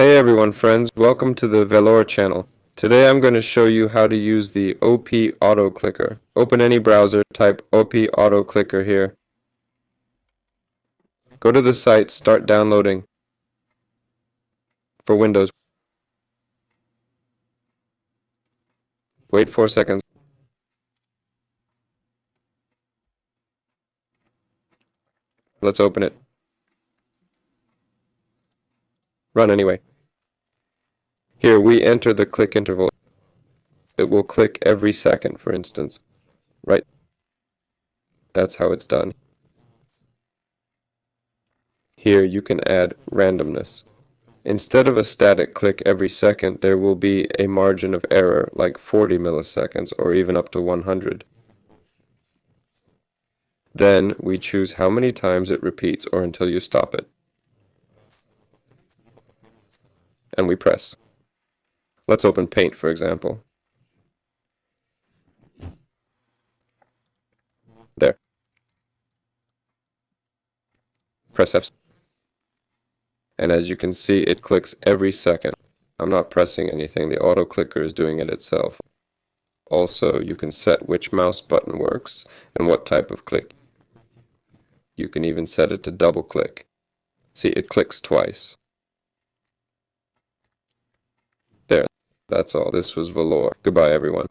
Hey everyone friends, welcome to the Velour channel. Today I'm going to show you how to use the OP autoclicker. Open any browser, type OP autoclicker here. Go to the site, start downloading for Windows. Wait 4 seconds. Let's open it. Run anyway. Here we enter the click interval. It will click every second, for instance. Right? That's how it's done. Here you can add randomness. Instead of a static click every second, there will be a margin of error like 40 milliseconds or even up to 100. Then we choose how many times it repeats or until you stop it. And we press. Let's open Paint, for example. There. Press F. And as you can see, it clicks every second. I'm not pressing anything. The auto clicker is doing it itself. Also, you can set which mouse button works and what type of click. You can even set it to double click. See, it clicks twice. There. That's all. This was Velour. Goodbye, everyone.